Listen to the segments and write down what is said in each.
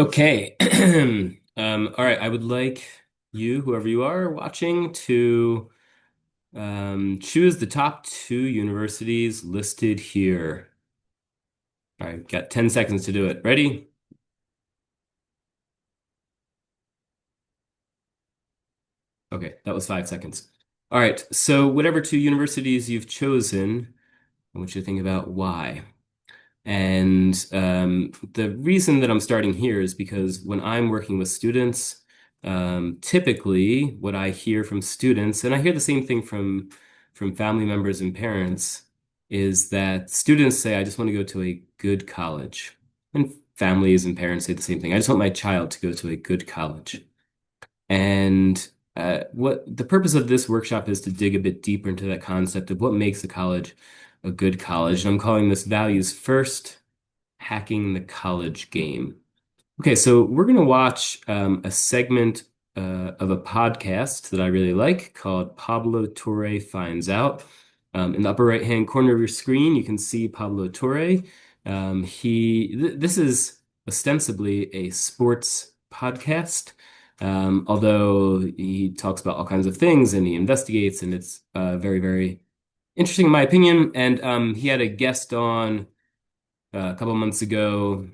Okay. All right. I would like you, whoever you are watching, to choose the top two universities listed here. All right, got 10 seconds to do it. Ready? Okay, that was 5 seconds. All right, so whatever two universities you've chosen, I want you to think about why. And the reason that I'm starting here is because when I'm working with students, typically what I hear from students, and I hear the same thing from family members and parents, is that students say, "I just want to go to a good college," and families and parents say the same thing. "I just want my child to go to a good college." And what the purpose of this workshop is to dig a bit deeper into that concept of what makes a college a good college. And I'm calling this values first hacking the college game. Okay, so we're going to watch a segment of a podcast that I really like called Pablo Torre Finds Out. In the upper right-hand corner of your screen, you can see Pablo Torre. This is ostensibly a sports podcast, although he talks about all kinds of things and he investigates, and it's very, very interesting in my opinion. And he had a guest on a couple months ago,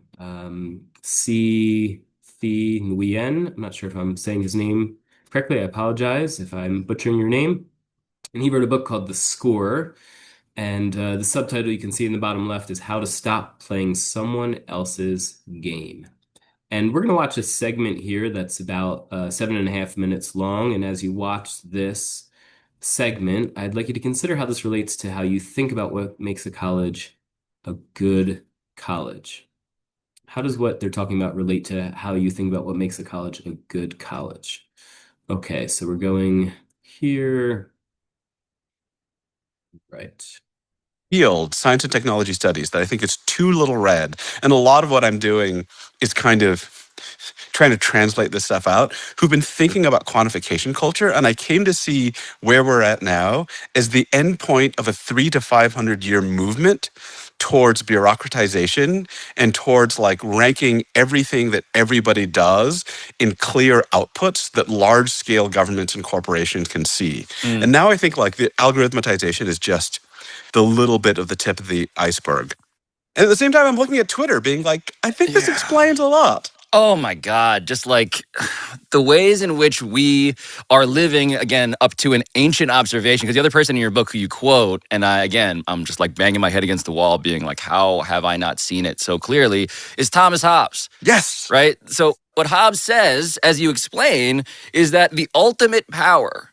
C. Thi Nguyen. I'm not sure if I'm saying his name correctly. I apologize if I'm butchering your name. And he wrote a book called The Score. And the subtitle you can see in the bottom left is How to Stop Playing Someone Else's Game. And we're going to watch a segment here that's about 7.5 minutes long. And as you watch this segment, I'd like you to consider how this relates to how you think about what makes a college a good college. How does what they're talking about relate to how you think about what makes a college a good college? Okay, so we're going here. Right. Field, science and technology studies, that I think is too little read. And a lot of what I'm doing is kind of trying to translate this stuff out, who've been thinking about quantification culture. And I came to see where we're at now as the end point of a 300 to 500 year movement towards bureaucratization and towards like ranking everything that everybody does in clear outputs that large scale governments and corporations can see. And now I think like the algorithmatization is just the little bit of the tip of the iceberg. And at the same time, I'm looking at Twitter being like, I think this explains a lot. Oh my God, just like the ways in which we are living, again, up to an ancient observation. Because the other person in your book who you quote, and I'm just like banging my head against the wall, being like, how have I not seen it so clearly, is Thomas Hobbes. Yes. Right? So what Hobbes says, as you explain, is that the ultimate power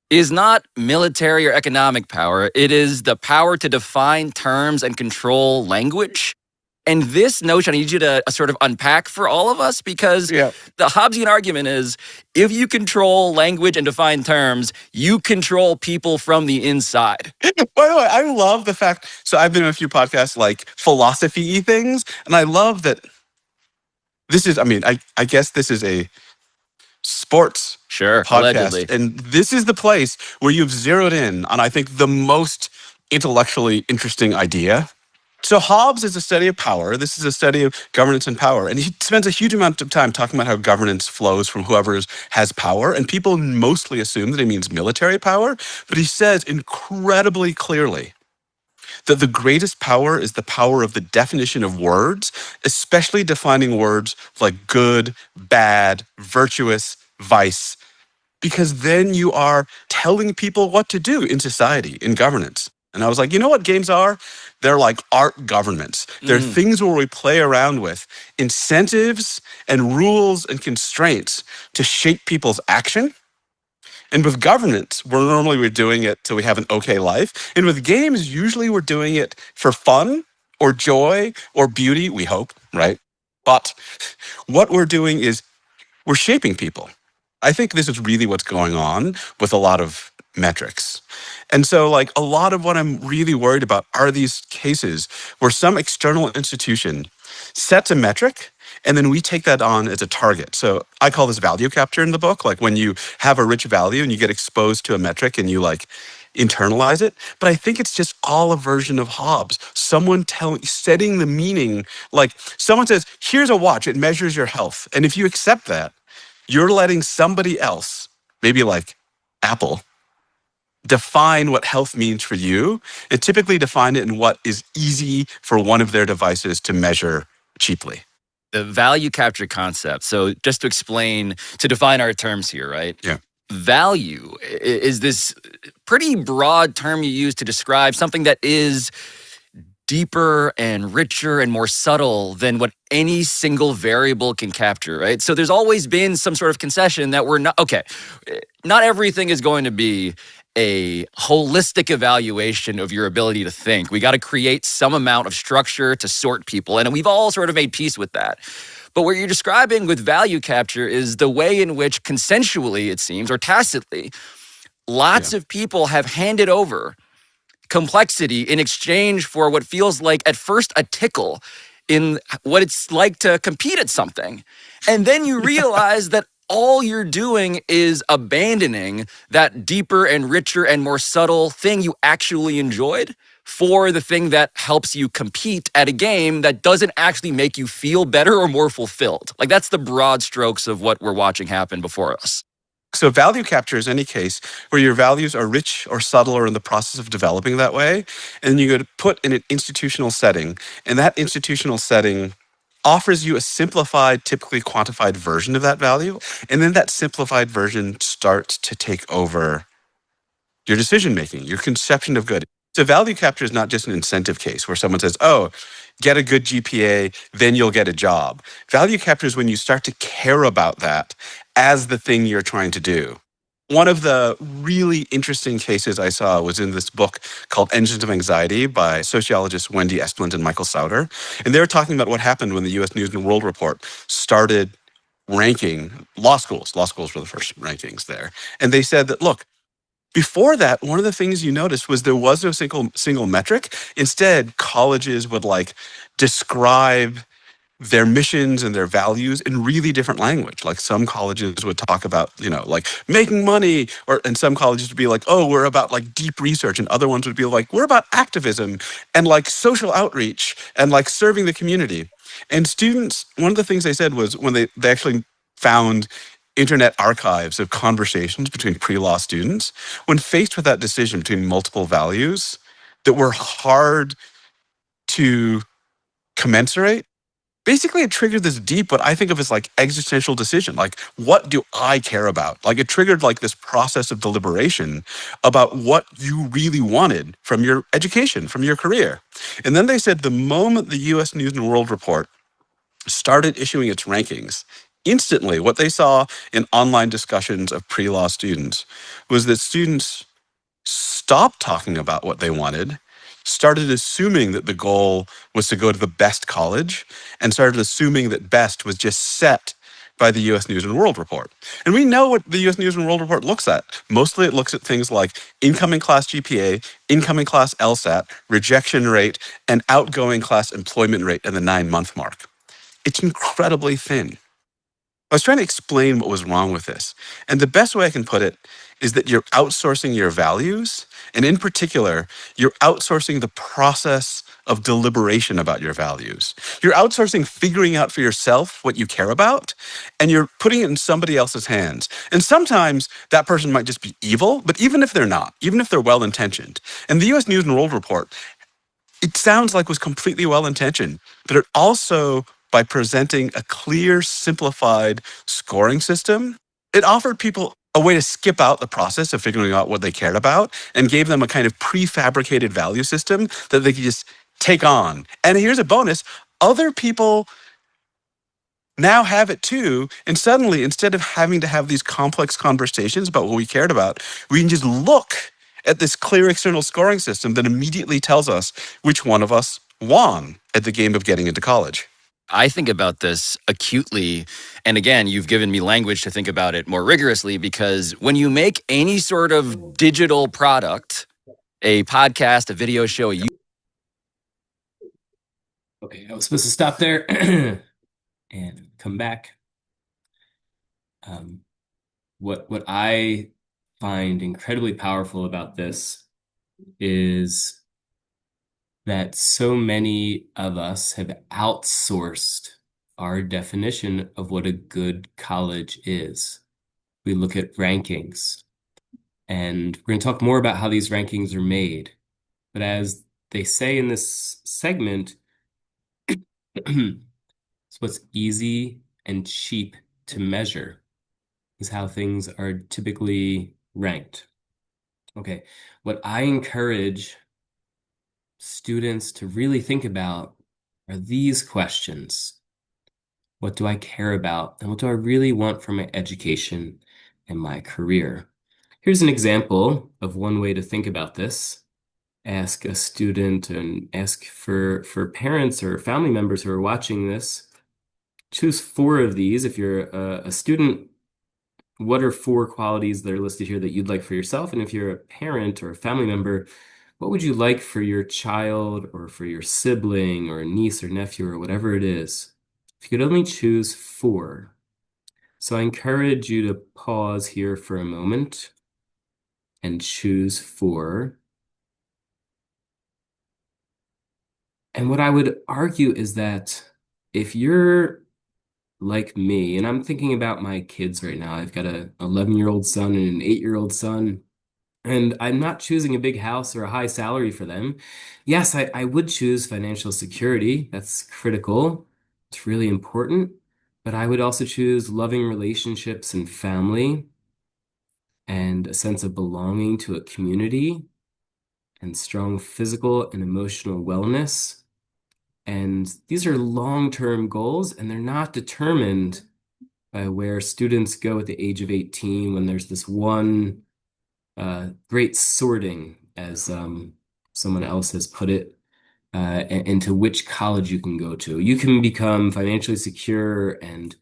is not military or economic power. It is the power to define terms and control language. And this notion, I need you to sort of unpack for all of us, because the Hobbesian argument is if you control language and define terms, you control people from the inside. By the way, I love the fact, so I've been in a few podcasts like philosophy-y things, and I love that this is, I guess this is a sports Sure, podcast. allegedly. And this is the place where you've zeroed in on, I think, the most intellectually interesting idea. So Hobbes is a study of power. This is a study of governance and power. And he spends a huge amount of time talking about how governance flows from whoever has power. And people mostly assume that he means military power. But he says incredibly clearly that the greatest power is the power of the definition of words, especially defining words like good, bad, virtuous, vice, because then you are telling people what to do in society, in governance. And I was like, you know what games are? They're like art governments. They're things where we play around with incentives and rules and constraints to shape people's action. And with governance, we're doing it so we have an okay life. And with games, usually we're doing it for fun or joy or beauty, we hope, right? But what we're doing is we're shaping people. I think this is really what's going on with a lot of metrics. And so like a lot of what I'm really worried about are these cases where some external institution sets a metric and then we take that on as a target. So I call this value capture in the book. Like when you have a rich value and you get exposed to a metric and you like internalize it. But I think it's just all a version of Hobbes. Someone setting the meaning, like someone says, here's a watch, it measures your health. And if you accept that, you're letting somebody else, maybe like Apple, define what health means for you, and typically define it in what is easy for one of their devices to measure cheaply. The value capture concept. So just to explain, to define our terms here, right? Yeah. Value is this pretty broad term you use to describe something that is deeper and richer and more subtle than what any single variable can capture, right? So there's always been some sort of concession that we're not, okay, not everything is going to be a holistic evaluation of your ability to think. We got to create some amount of structure to sort people, and we've all sort of made peace with that. But what you're describing with value capture is the way in which consensually, it seems, or tacitly, lots of people have handed over complexity in exchange for what feels like at first a tickle in what it's like to compete at something. And then you realize that all you're doing is abandoning that deeper and richer and more subtle thing you actually enjoyed for the thing that helps you compete at a game that doesn't actually make you feel better or more fulfilled. Like that's the broad strokes of what we're watching happen before us. So value capture is any case where your values are rich or subtle or in the process of developing that way, and you go to put in an institutional setting, and that institutional setting offers you a simplified, typically quantified version of that value, and then that simplified version starts to take over your decision making, your conception of good. So value capture is not just an incentive case where someone says, oh, get a good GPA, then you'll get a job. Value capture is when you start to care about that as the thing you're trying to do. One of the really interesting cases I saw was in this book called Engines of Anxiety by sociologists Wendy Estlund and Michael Sauter. And they were talking about what happened when the US News and World Report started ranking law schools. Law schools were the first rankings there. And they said that, look, before that, one of the things you noticed was there was no single metric. Instead, colleges would like describe their missions and their values in really different language. Like some colleges would talk about, like making money, and some colleges would be like, oh, we're about like deep research, and other ones would be like, we're about activism and like social outreach and like serving the community. And students, one of the things they said was when they actually found internet archives of conversations between pre-law students, when faced with that decision between multiple values that were hard to commensurate, basically it triggered this deep, what I think of as like existential decision. Like, what do I care about? Like it triggered like this process of deliberation about what you really wanted from your education, from your career. And then they said the moment the US News and World Report started issuing its rankings, instantly what they saw in online discussions of pre-law students was that students stopped talking about what they wanted, started assuming that the goal was to go to the best college, and started assuming that best was just set by the US News and World Report. And we know what the US News and World Report looks at. Mostly it looks at things like incoming class GPA, incoming class LSAT, rejection rate, and outgoing class employment rate at the 9-month mark. It's incredibly thin. I was trying to explain what was wrong with this. And the best way I can put it is that you're outsourcing your values. And in particular, you're outsourcing the process of deliberation about your values. You're outsourcing figuring out for yourself what you care about, and you're putting it in somebody else's hands. And sometimes that person might just be evil, but even if they're not, even if they're well-intentioned. And the US News and World Report, it sounds like was completely well-intentioned, but it also, by presenting a clear, simplified scoring system, it offered people a way to skip out the process of figuring out what they cared about and gave them a kind of prefabricated value system that they could just take on. And here's a bonus. Other people now have it too. And suddenly, instead of having to have these complex conversations about what we cared about, we can just look at this clear external scoring system that immediately tells us which one of us won at the game of getting into college. I think about this acutely. And again, you've given me language to think about it more rigorously, because when you make any sort of digital product, a podcast, a video show, Okay, I was supposed to stop there and come back. What I find incredibly powerful about this is that so many of us have outsourced our definition of what a good college is. We look at rankings, and we're going to talk more about how these rankings are made. But as they say in this segment, it's what's easy and cheap to measure is how things are typically ranked. Okay, what I encourage students to really think about are these questions. What do I care about? And what do I really want for my education and my career? Here's an example of one way to think about this. Ask a student and ask for parents or family members who are watching this. Choose four of these. If you're a student, what are four qualities that are listed here that you'd like for yourself? And if you're a parent or a family member, what would you like for your child or for your sibling or a niece or nephew or whatever it is? If you could only choose four. So I encourage you to pause here for a moment and choose four. And what I would argue is that if you're like me, and I'm thinking about my kids right now, I've got a 11-year-old son and an 8-year-old son. And I'm not choosing a big house or a high salary for them. Yes, I would choose financial security. That's critical. It's really important. But I would also choose loving relationships and family and a sense of belonging to a community and strong physical and emotional wellness. And these are long-term goals, and they're not determined by where students go at the age of 18 when there's this one great sorting, as someone else has put it, into which college you can go to. You can become financially secure and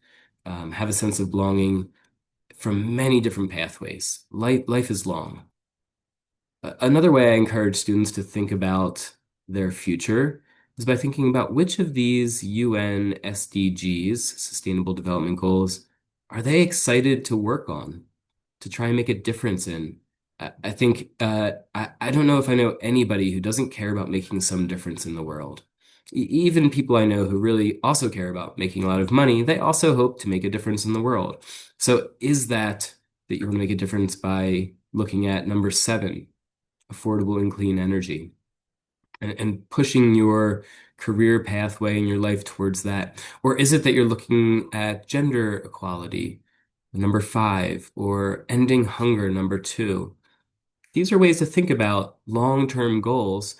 have a sense of belonging from many different pathways. Life is long. Another way I encourage students to think about their future is by thinking about which of these UN SDGs, Sustainable Development Goals, are they excited to work on, to try and make a difference in? I think I don't know if I know anybody who doesn't care about making some difference in the world. Even people I know who really also care about making a lot of money, they also hope to make a difference in the world. So is that you want to make a difference by looking at number 7, affordable and clean energy, and pushing your career pathway and your life towards that? Or is it that you're looking at gender equality, number 5, or ending hunger, number 2? These are ways to think about long-term goals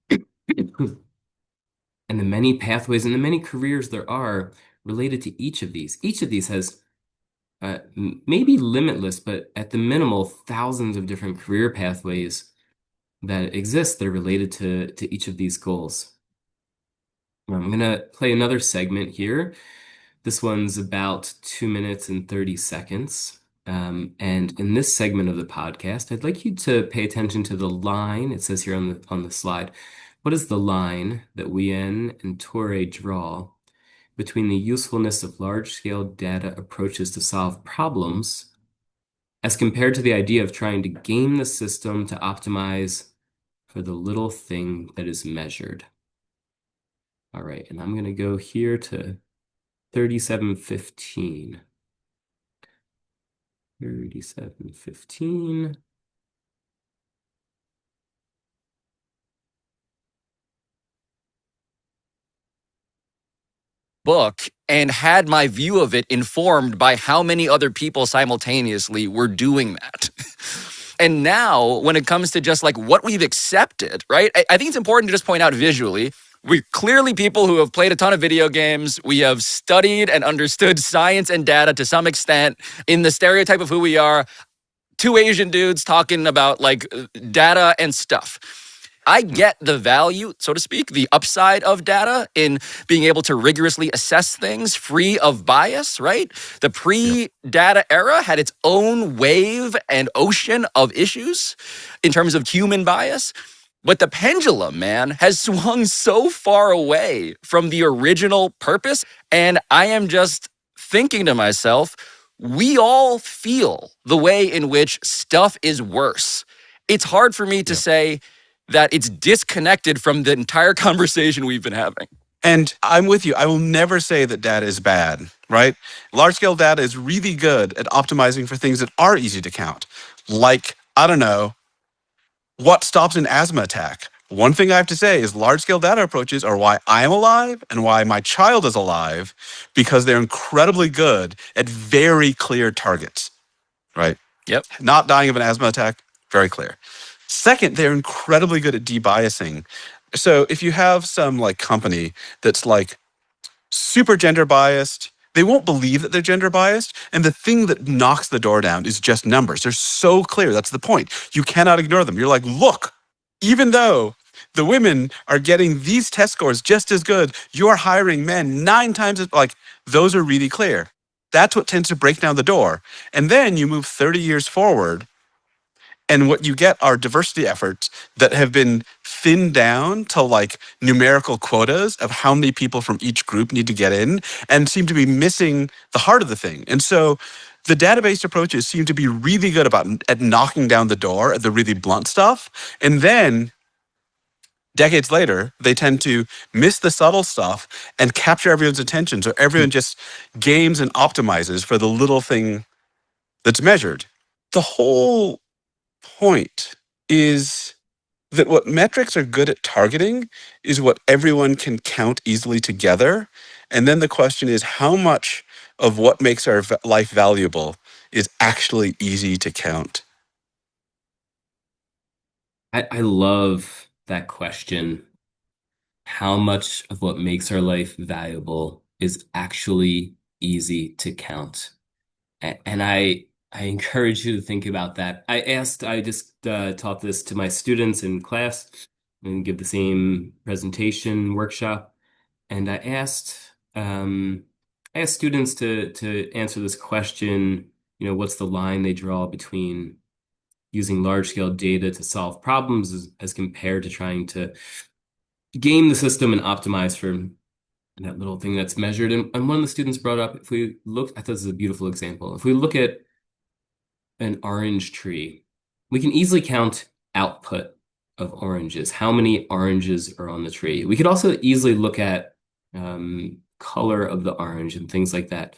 and the many pathways and the many careers there are related to each of these. Each of these has maybe limitless, but at the minimal, thousands of different career pathways that exist that are related to each of these goals. I'm going to play another segment here. This one's about 2 minutes and 30 seconds. And in this segment of the podcast, I'd like you to pay attention to the line. It says here on the slide, what is the line that Wien and Torre draw between the usefulness of large-scale data approaches to solve problems as compared to the idea of trying to game the system to optimize for the little thing that is measured? All right, and I'm going to go here to 3715. 3715. Book and had my view of it informed by how many other people simultaneously were doing that. And now, when it comes to just like what we've accepted, right? I think it's important to just point out visually, we're clearly people who have played a ton of video games. We have studied and understood science and data to some extent in the stereotype of who we are. Two Asian dudes talking about like data and stuff. I get the value, so to speak, the upside of data in being able to rigorously assess things free of bias, right? The pre-data era had its own wave and ocean of issues in terms of human bias. But the pendulum, man, has swung so far away from the original purpose. And I am just thinking to myself, we all feel the way in which stuff is worse. It's hard for me to Yeah. say, that it's disconnected from the entire conversation we've been having. And I'm with you. I will never say that data is bad, right? Large scale data is really good at optimizing for things that are easy to count. Like, I don't know, what stops an asthma attack? One thing I have to say is large scale data approaches are why I'm alive and why my child is alive, because they're incredibly good at very clear targets, right? Yep. Not dying of an asthma attack, very clear. Second, they're incredibly good at debiasing. So if you have some like company that's like super gender biased, they won't believe that they're gender biased. And the thing that knocks the door down is just numbers. They're so clear. That's the point. You cannot ignore them. You're like, look, even though the women are getting these test scores just as good, you're hiring men 9 times as, like, those are really clear. That's what tends to break down the door. And then you move 30 years forward, and what you get are diversity efforts that have been thinned down to like numerical quotas of how many people from each group need to get in and seem to be missing the heart of the thing. And so the database approaches seem to be really good about at knocking down the door at the really blunt stuff. And then decades later, they tend to miss the subtle stuff and capture everyone's attention. So everyone just games and optimizes for the little thing that's measured. The whole point is that what metrics are good at targeting is what everyone can count easily together. And then the question is how much of what makes our life valuable is actually easy to count? I love that question. How much of what makes our life valuable is actually easy to count? And I encourage you to think about that. I just taught this to my students in class and give the same presentation workshop. And I asked students to answer this question, what's the line they draw between using large scale data to solve problems as compared to trying to game the system and optimize for that little thing that's measured. And one of the students brought up, if we look, I thought this is a beautiful example. If we look at an orange tree, we can easily count output of oranges, how many oranges are on the tree. We could also easily look at color of the orange and things like that.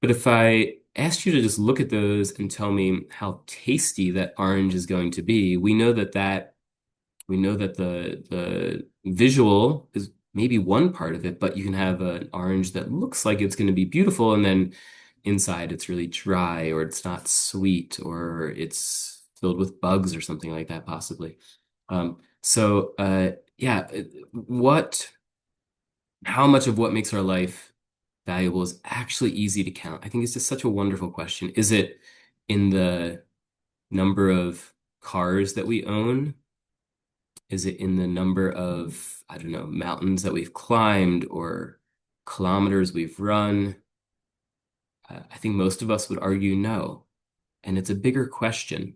But if I asked you to just look at those and tell me how tasty that orange is going to be, we know that the visual is maybe one part of it, but you can have an orange that looks like it's going to be beautiful, and then inside it's really dry, or it's not sweet, or it's filled with bugs or something like that, possibly. Yeah, how much of what makes our life valuable is actually easy to count? I think it's just such a wonderful question. Is it in the number of cars that we own? Is it in the number of, I don't know, mountains that we've climbed or kilometers we've run? I think most of us would argue no. And it's a bigger question.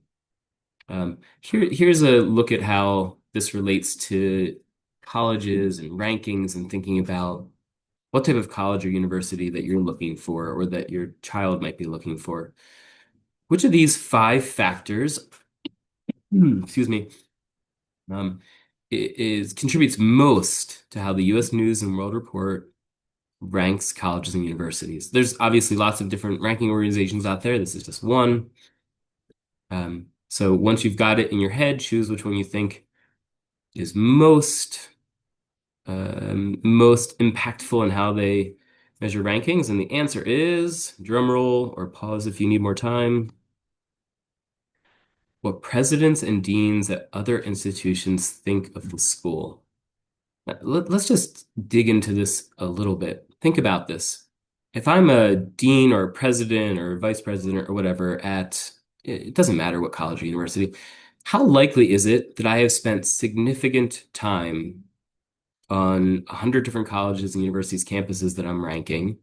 Here's a look at how this relates to colleges and rankings and thinking about what type of college or university that you're looking for or that your child might be looking for. Which of these 5 factors, excuse me, um, contributes most to how the U.S. News and World Report ranks colleges and universities? There's obviously lots of different ranking organizations out there. This is just one. So once you've got it in your head, choose which one you think is most impactful in how they measure rankings. And the answer is, drum roll or pause if you need more time, what presidents and deans at other institutions think of the school. Let's just dig into this a little bit. Think about this. If I'm a dean or a president or vice president or whatever at, it doesn't matter what college or university, how likely is it that I have spent significant time on 100 different colleges and universities campuses that I'm ranking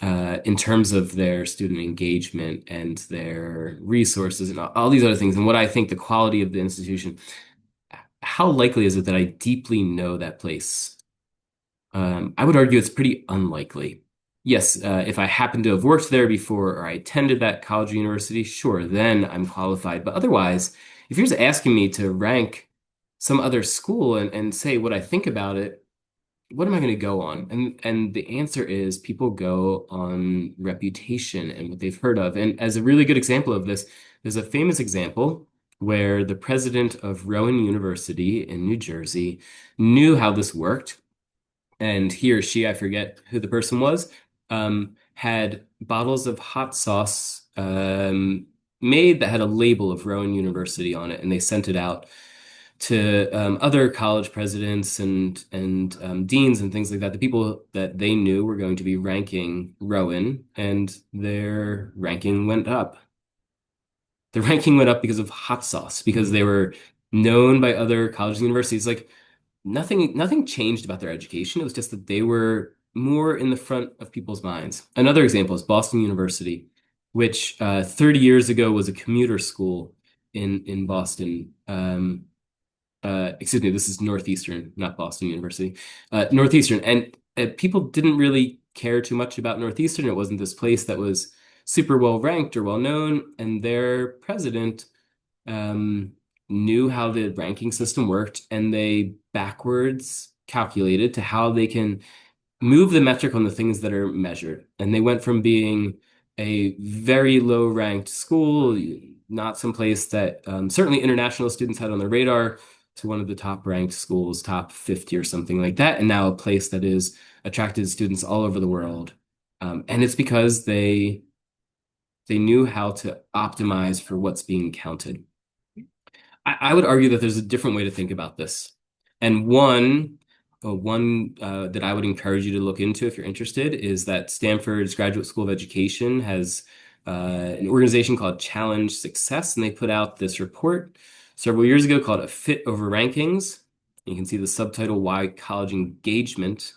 in terms of their student engagement and their resources and all these other things, and what I think the quality of the institution, how likely is it that I deeply know that place? I would argue it's pretty unlikely. Yes, if I happen to have worked there before or I attended that college or university, sure, then I'm qualified. But otherwise, if you're just asking me to rank some other school and say what I think about it, what am I going to go on? And the answer is people go on reputation and what they've heard of. And as a really good example of this, there's a famous example where the president of Rowan University in New Jersey knew how this worked, and he or she, I forget who the person was, had bottles of hot sauce made that had a label of Rowan University on it, and they sent it out to other college presidents and deans and things like that, the people that they knew were going to be ranking Rowan, and their ranking went up. The ranking went up because of hot sauce, because they were known by other colleges and universities. Like nothing changed about their education. It was just that they were more in the front of people's minds. Another example is Boston University, which 30 years ago was a commuter school in Boston. Excuse me, this is Northeastern, not Boston University. Northeastern, and people didn't really care too much about Northeastern. It wasn't this place that was super well ranked or well known, and their president um, knew how the ranking system worked, and they backwards calculated to how they can move the metric on the things that are measured. And they went from being a very low ranked school, not some place that certainly international students had on their radar, to one of the top ranked schools, top 50 or something like that, and now a place that is attracted students all over the world. And it's because they knew how to optimize for what's being counted. I would argue that there's a different way to think about this. And one that I would encourage you to look into if you're interested is that Stanford's Graduate School of Education has an organization called Challenge Success, and they put out this report several years ago called A Fit Over Rankings. You can see the subtitle, Why College Engagement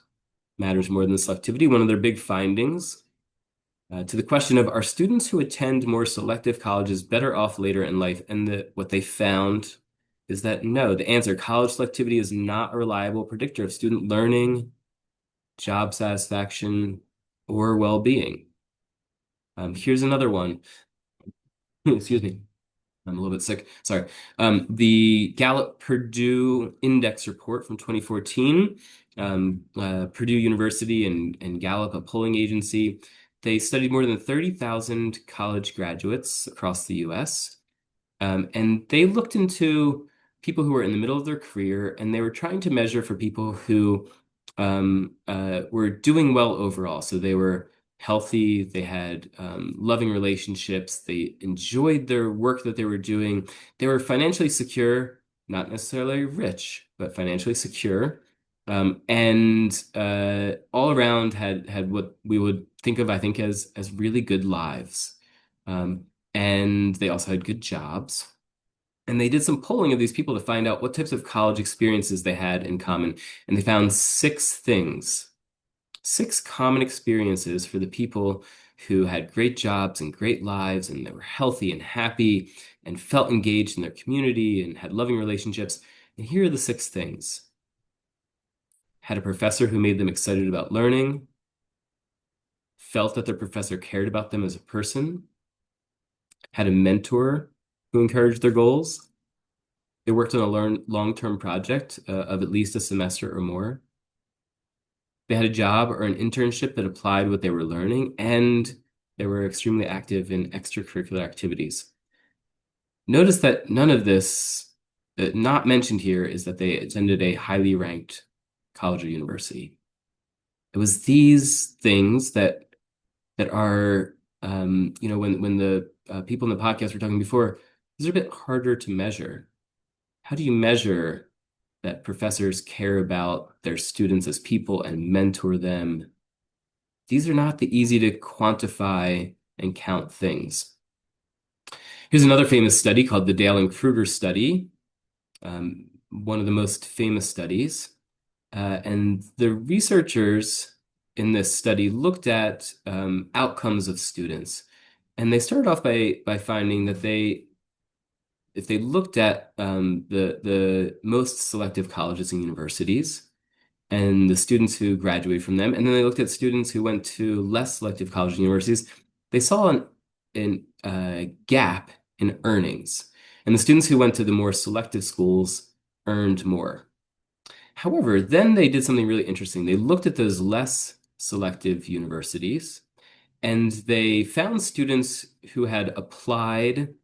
Matters More Than Selectivity. One of their big findings to the question of, are students who attend more selective colleges better off later in life? And what they found is that no, the answer, college selectivity is not a reliable predictor of student learning, job satisfaction, or well-being. Here's another one. Excuse me. I'm a little bit sick. Sorry. The Gallup Purdue Index report from 2014, Purdue University and Gallup, a polling agency, they studied more than 30,000 college graduates across the US. And they looked into people who were in the middle of their career, and they were trying to measure for people who were doing well overall. So they were healthy, they had loving relationships, they enjoyed their work that they were doing, they were financially secure, not necessarily rich, but financially secure. And all around had what we would think of, I think, as really good lives. And they also had good jobs. And they did some polling of these people to find out what types of college experiences they had in common. And they found six things, six common experiences for the people who had great jobs and great lives, and they were healthy and happy and felt engaged in their community and had loving relationships. And here are the six things. Had a professor who made them excited about learning, felt that their professor cared about them as a person, had a mentor who encouraged their goals. They worked on a long-term project of at least a semester or more. They had a job or an internship that applied what they were learning, and they were extremely active in extracurricular activities. Notice that none of this, not mentioned here, is that they attended a highly ranked college or university. It was these things that are, when the people in the podcast were talking before, these are a bit harder to measure. How do you measure that professors care about their students as people and mentor them? These are not the easy to quantify and count things. Here's another famous study called the Dale and Kruger study, one of the most famous studies. And the researchers in this study looked at outcomes of students. And they started off by finding that if they looked at the most selective colleges and universities and the students who graduated from them, and then they looked at students who went to less selective colleges and universities, they saw an gap in earnings. And the students who went to the more selective schools earned more. However, then they did something really interesting. They looked at those less selective universities and they found students who had applied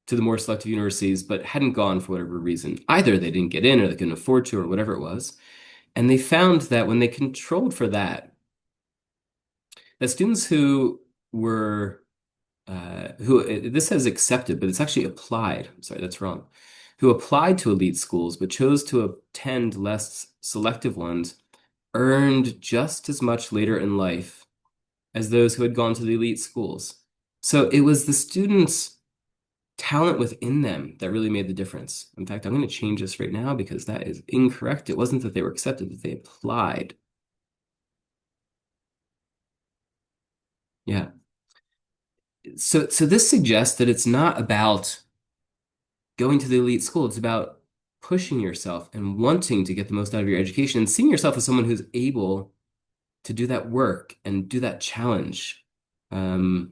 to the more selective universities but hadn't gone for whatever reason. Either they didn't get in or they couldn't afford to or whatever it was. And they found that when they controlled for that, that students who were who this says accepted, but it's actually applied. I'm sorry, that's wrong. Who applied to elite schools but chose to attend less selective ones earned just as much later in life as those who had gone to the elite schools. So it was the students' talent within them that really made the difference. In fact, I'm going to change this right now because that is incorrect. It wasn't that they were accepted, that they applied. Yeah. So this suggests that it's not about going to the elite school. It's about pushing yourself and wanting to get the most out of your education and seeing yourself as someone who's able to do that work and do that challenge, and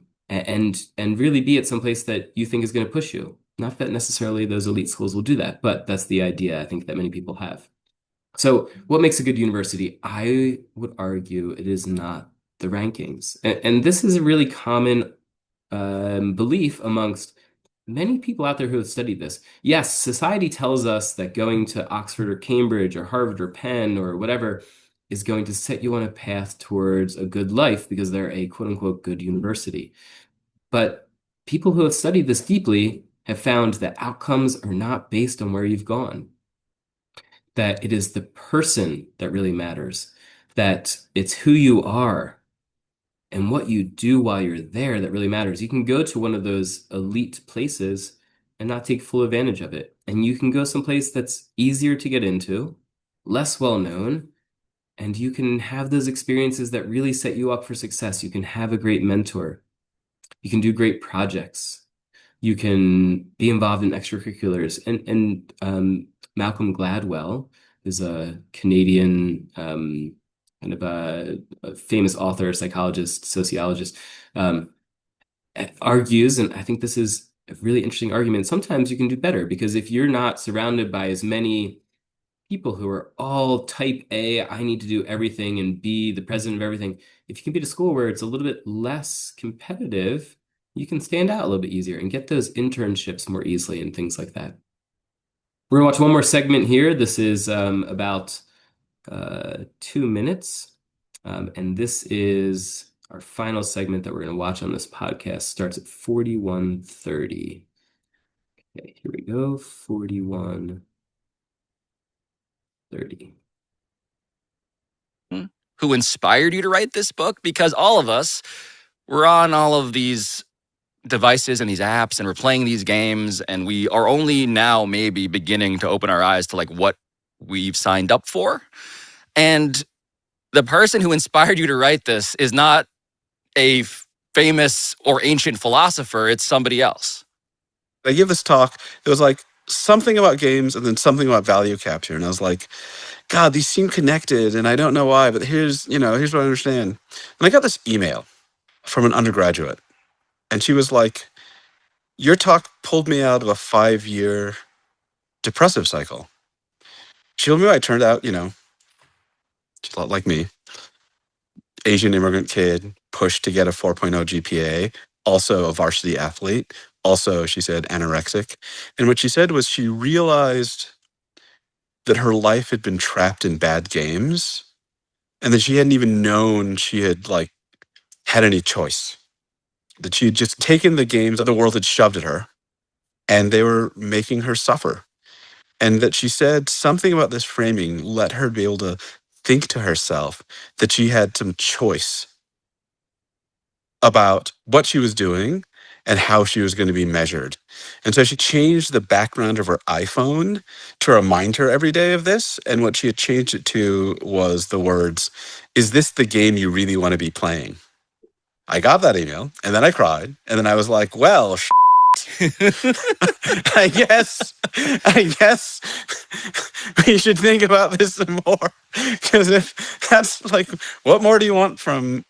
really be at some place that you think is going to push you. Not that necessarily those elite schools will do that, but that's the idea I think that many people have. So, what makes a good university? I would argue it is not the rankings. And this is a really common belief amongst many people out there who have studied this. Yes, society tells us that going to Oxford or Cambridge or Harvard or Penn or whatever is going to set you on a path towards a good life because they're a quote unquote good university. But people who have studied this deeply have found that outcomes are not based on where you've gone, that it is the person that really matters, that it's who you are and what you do while you're there that really matters. You can go to one of those elite places and not take full advantage of it. And you can go someplace that's easier to get into, less well known, and you can have those experiences that really set you up for success. You can have a great mentor. You can do great projects. You can be involved in extracurriculars. And Malcolm Gladwell is a Canadian kind of a famous author, psychologist, sociologist, um, argues, and I think this is a really interesting argument. Sometimes you can do better because if you're not surrounded by as many people who are all type A, I need to do everything and be the president of everything. If you can be at a school where it's a little bit less competitive, you can stand out a little bit easier and get those internships more easily and things like that. We're gonna watch one more segment here. This is about 2 minutes. And this is our final segment that we're going to watch on this podcast. Starts at 41:30. Okay, here we go. 41:30. Who inspired you to write this book? Because all of us, we're on all of these devices and these apps and we're playing these games and we are only now maybe beginning to open our eyes to like what we've signed up for. And the person who inspired you to write this is not a famous or ancient philosopher, it's somebody else. I give this talk. It was like something about games and then something about value capture. And I was like, God, these seem connected and I don't know why, but here's what I understand. And I got this email from an undergraduate and she was like, your talk pulled me out of a 5-year depressive cycle. She told me I turned out, she's a lot like me, Asian immigrant kid, pushed to get a 4.0 GPA, also a varsity athlete, also, she said, anorexic. And what she said was she realized that her life had been trapped in bad games and that she hadn't even known she had had any choice, that she had just taken the games that the world had shoved at her and they were making her suffer. And that she said something about this framing let her be able to think to herself that she had some choice about what she was doing and how she was going to be measured. And so she changed the background of her iPhone to remind her every day of this. And what she had changed it to was the words, "Is this the game you really want to be playing?" I got that email and then I cried. And then I was like, well, I guess we should think about this some more. Because if that's what more do you want from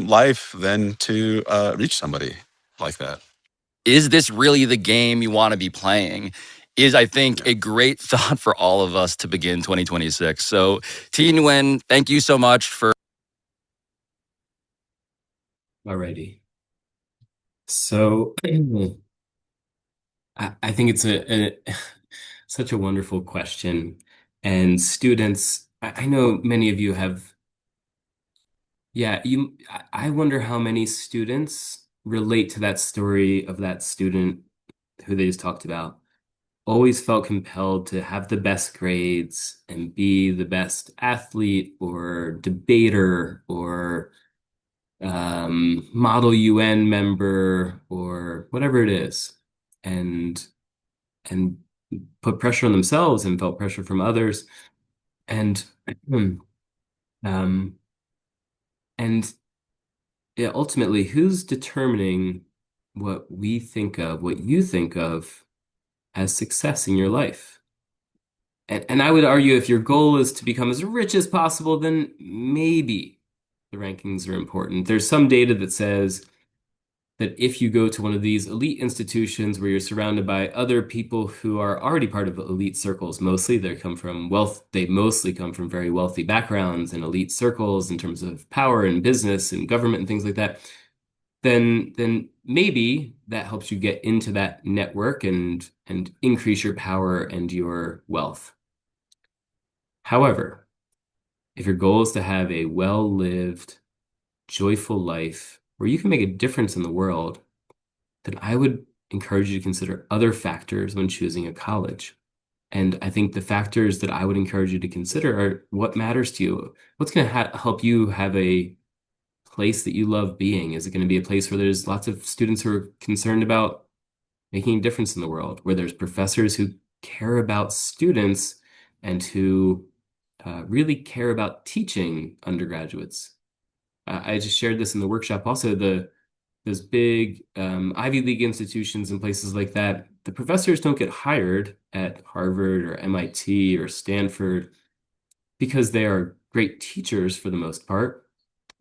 life than to reach somebody like that? Is this really the game you want to be playing? is, I think, Yeah. a great thought for all of us to begin 2026. So, Thi Nguyen, thank you so much for. Alrighty. So I think it's a such a wonderful question. And students, I know many of you have, yeah, I wonder how many students relate to that story of that student who they just talked about. Always felt compelled to have the best grades and be the best athlete or debater or model UN member or whatever it is, and and put pressure on themselves and felt pressure from others, and um, and yeah, ultimately, who's determining what we think of, what you think of as success in your life? And I would argue if your goal is to become as rich as possible, then maybe the rankings are important. There's some data that says that if you go to one of these elite institutions where you're surrounded by other people who are already part of elite circles, mostly they mostly come from very wealthy backgrounds and elite circles in terms of power and business and government and things like that, then maybe that helps you get into that network and increase your power and your wealth. However, if your goal is to have a well-lived, joyful life where you can make a difference in the world, then I would encourage you to consider other factors when choosing a college. And I think the factors that I would encourage you to consider are what matters to you. What's going to help you have a place that you love being? Is it going to be a place where there's lots of students who are concerned about making a difference in the world, where there's professors who care about students and who really care about teaching undergraduates? I just shared this in the workshop. Also, those big Ivy League institutions and places like that, the professors don't get hired at Harvard or MIT or Stanford because they are great teachers for the most part.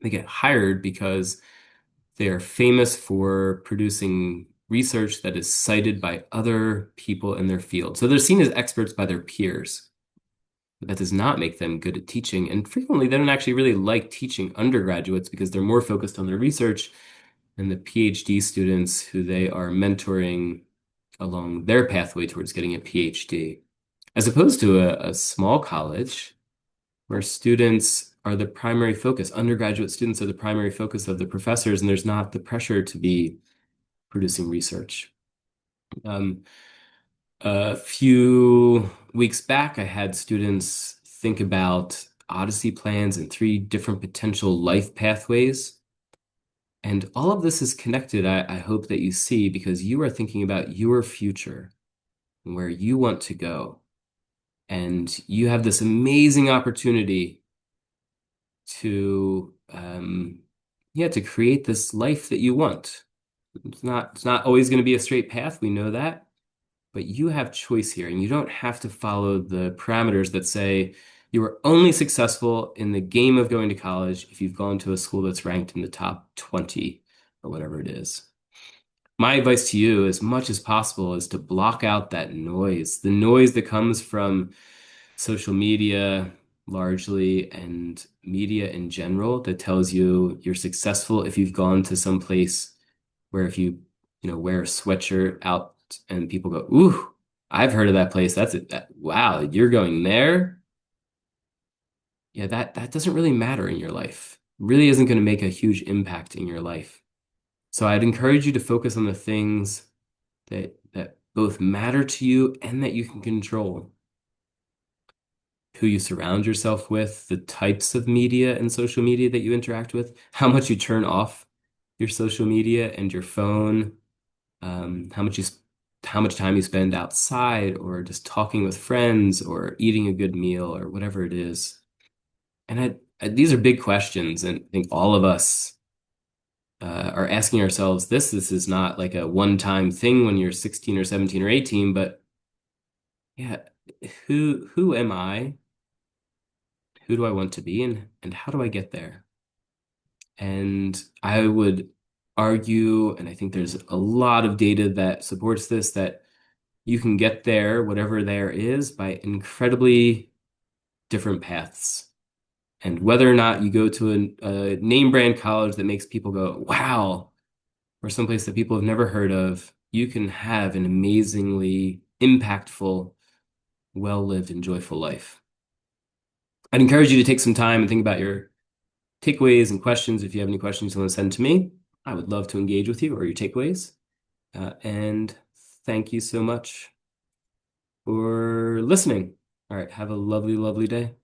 They get hired because they are famous for producing research that is cited by other people in their field. So they're seen as experts by their peers. But that does not make them good at teaching. And frequently, they don't actually really like teaching undergraduates because they're more focused on their research and the PhD students who they are mentoring along their pathway towards getting a PhD, as opposed to a small college where students are the primary focus. Undergraduate students are the primary focus of the professors, and there's not the pressure to be producing research. Um, a few weeks back, I had students think about Odyssey plans and three different potential life pathways. And all of this is connected, I hope that you see, because you are thinking about your future and where you want to go. And you have this amazing opportunity to, yeah, to create this life that you want. It's not always going to be a straight path. We know that. But you have choice here, and you don't have to follow the parameters that say you are only successful in the game of going to college if you've gone to a school that's ranked in the top 20 or whatever it is. My advice to you, as much as possible, is to block out that noise, the noise that comes from social media largely and media in general that tells you you're successful if you've gone to some place where if you wear a sweatshirt out and people go, "Ooh, I've heard of that place. That's it. Wow, you're going there." Yeah, that doesn't really matter in your life. Really isn't going to make a huge impact in your life. So I'd encourage you to focus on the things that both matter to you and that you can control. Who you surround yourself with, the types of media and social media that you interact with, how much you turn off your social media and your phone, um, how much you sp- how much time you spend outside or just talking with friends or eating a good meal or whatever it is. And these are big questions, and I think all of us are asking ourselves this. This is not like a one-time thing when you're 16 or 17 or 18, but yeah, who am I? Who do I want to be, and how do I get there? And I would argue, and I think there's a lot of data that supports this, that you can get there, whatever there is, by incredibly different paths. And whether or not you go to a name brand college that makes people go, wow, or someplace that people have never heard of, you can have an amazingly impactful, well-lived, and joyful life. I'd encourage you to take some time and think about your takeaways and questions. If you have any questions you want to send to me, I would love to engage with you or your takeaways. And thank you so much for listening. All right, have a lovely, lovely day.